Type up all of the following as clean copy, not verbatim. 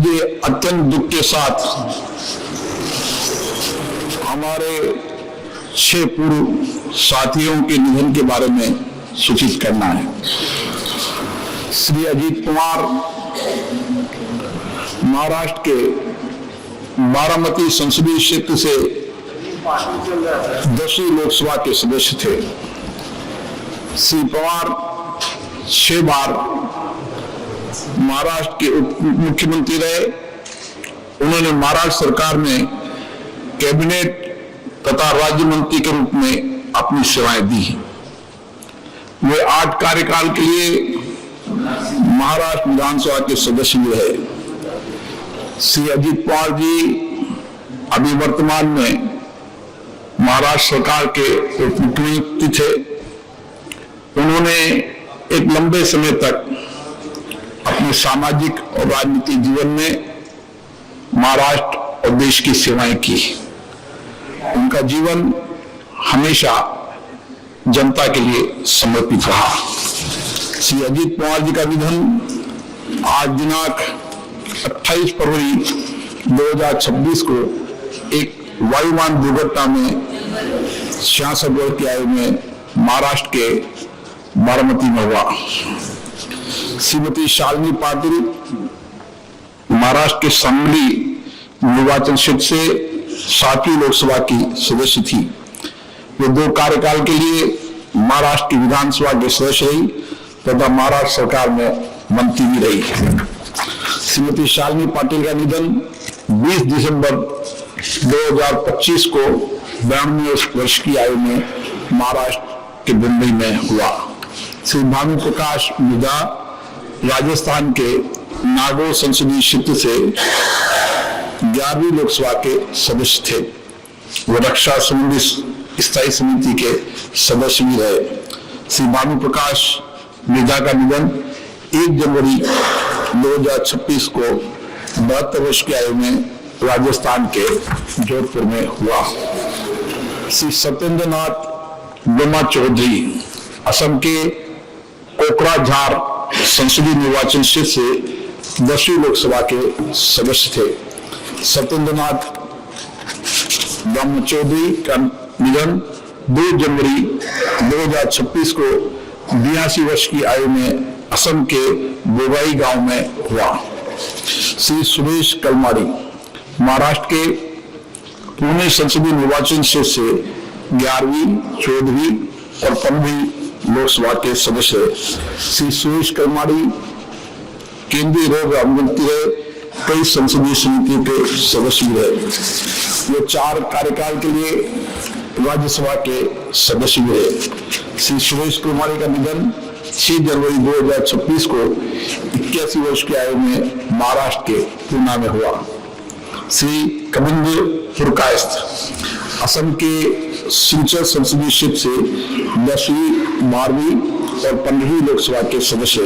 मुझे अत्यंत दुख के साथ हमारे 6 पूर्व साथियों के निधन के बारे में सूचित करना है। श्री अजीत कुमार महाराष्ट्र के बारामती संसदीय क्षेत्र से 10वीं लोकसभा के सदस्य थे। श्री पवार 6 बार महाराष्ट्र के उप मुख्यमंत्री रहे। उन्होंने महाराष्ट्र सरकार में कैबिनेट तथा राज्य मंत्री के रूप में अपनी सेवाएं दी। वे 8 कार्यकाल के लिए महाराष्ट्र विधानसभा के सदस्य भी रहे। श्री अजीत पवार जी अभी वर्तमान में महाराष्ट्र सरकार के उप मुख्यमंत्री थे। उन्होंने एक लंबे समय तक अपने सामाजिक और राजनीतिक जीवन में महाराष्ट्र और देश की सेवाएं की। उनका जीवन हमेशा जनता के लिए समर्पित रहा। श्री अजीत पवार जी का निधन आज दिनांक 28 फरवरी 2026 को एक वायुयान दुर्घटना में 66 वर्ष की आयु में महाराष्ट्र के बारामती में हुआ। श्रीमती शालिनी पाटिल महाराष्ट्र के सांगली निर्वाचन क्षेत्र से 7वीं लोकसभा की सदस्य थी। वे 2 कार्यकाल के लिए महाराष्ट्र की विधानसभा के सदस्य रही तथा महाराष्ट्र सरकार में मंत्री भी रही। श्रीमती शालिनी पाटिल का निधन 20 दिसंबर 2025 को 92 वर्ष की आयु में महाराष्ट्र के मुंबई में हुआ। श्री भानु प्रकाश मिधा राजस्थान के नागौर संसदीय क्षेत्र से 11वीं लोकसभा के सदस्य थे। वो रक्षा संबंधी स्थायी समिति के सदस्य भी रहे। श्री भानु प्रकाश मिधा का निधन 1 जनवरी 2026 को 72 वर्ष की आयु में राजस्थान के जोधपुर में हुआ। श्री सत्येंद्र नाथ बोमा चौधरी असम के कोकराझार संसदीय निर्वाचन क्षेत्र से 10वीं लोकसभा के सदस्य थे। सत्येंद्र नाथ बोमा चौधरी का निधन 2 जनवरी 2026 को 82 वर्ष की आयु में असम के बोगाई गांव में हुआ। श्री सुरेश कलमाड़ी महाराष्ट्र के पुणे संसदीय निर्वाचन क्षेत्र से 11वीं, 14वीं और 15वीं लोकसभा के सदस्य। श्री सुरेश कलमाड़ी केंद्रीय रोग मंत्री रहे, कई संसदीय समितियों के सदस्य भी रहे। वे 4 कार्यकाल के लिए राज्यसभा के सदस्य भी रहे। श्री सुरेश कलमाड़ी का निधन 6 जनवरी 2026 को 81 वर्ष की आयु में महाराष्ट्र के पूना में हुआ। श्री कविंद्र पुरकायस्थ असम के सिलचर संसदीय क्षेत्र से 10वीं, 12वीं और 15वीं लोकसभा के सदस्य।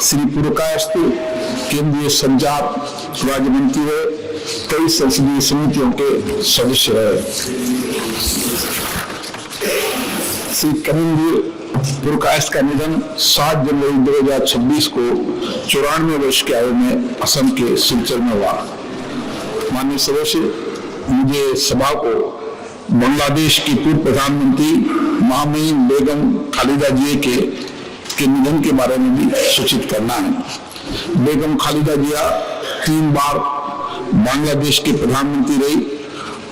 श्री पुरकायस्थ केंद्रीय संचार राज्य मंत्री रहे, कई संसदीय समितियों के सदस्य रहे। श्री कविंद्र पुरकायस्थ का निधन 7 जनवरी 2026 को 94 वर्ष की आयु में असम के सिलचर में हुआ। माननीय सदस्य, मुझे सभा को बांग्लादेश की पूर्व प्रधानमंत्री महामहिम बेगम खालिदा जिया के निधन के बारे में भी सूचित करना है। बेगम खालिदा जिया 3 बार बांग्लादेश के प्रधानमंत्री रही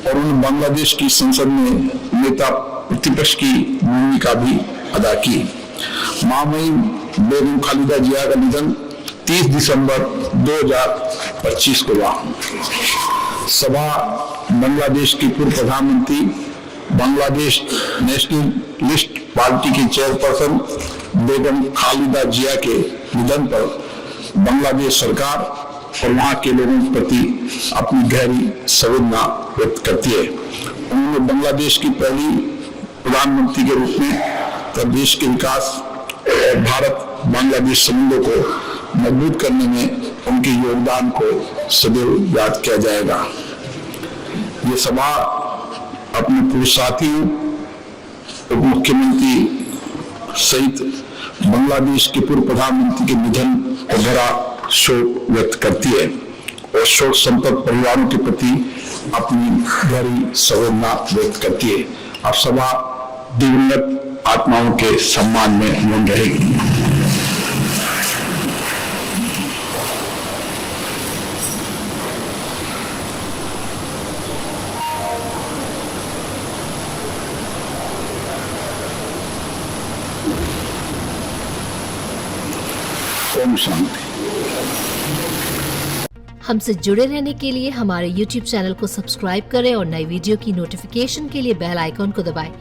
और उन्होंने बांग्लादेश की संसद में नेता प्रतिपक्ष की भूमिका भी अदा की। महामहिम बेगम खालिदा जिया का निधन 30 दिसंबर 2025 को हुआ। सभा बांग्लादेश की पूर्व प्रधानमंत्री, बांग्लादेश नेशनलिस्ट पार्टी की चेयरपर्सन बेगम खालिदा जिया के निधन पर बांग्लादेश सरकार और वहां के लोगों के प्रति अपनी गहरी संवेदना व्यक्त करती है। उन्होंने बांग्लादेश की पहली प्रधानमंत्री के रूप में देश के विकास और भारत बांग्लादेश संबंधों को मजबूत करने में उनके योगदान को सदैव याद किया जाएगा। ये सभा अपने पूर्व साथियों, उप मुख्यमंत्री सहित बांग्लादेश के पूर्व प्रधानमंत्री के निधन पर गहरा शोक व्यक्त करती है। और शोक संतप्त परिवारों के प्रति अपनी गहरी संवेदना व्यक्त करती है। अब सभा दिवंगत आत्माओं के सम्मान में मौन रहेगी। ओम शांति। हमसे जुड़े रहने के लिए हमारे YouTube चैनल को सब्सक्राइब करें और नई वीडियो की नोटिफिकेशन के लिए बेल आइकॉन को दबाएं।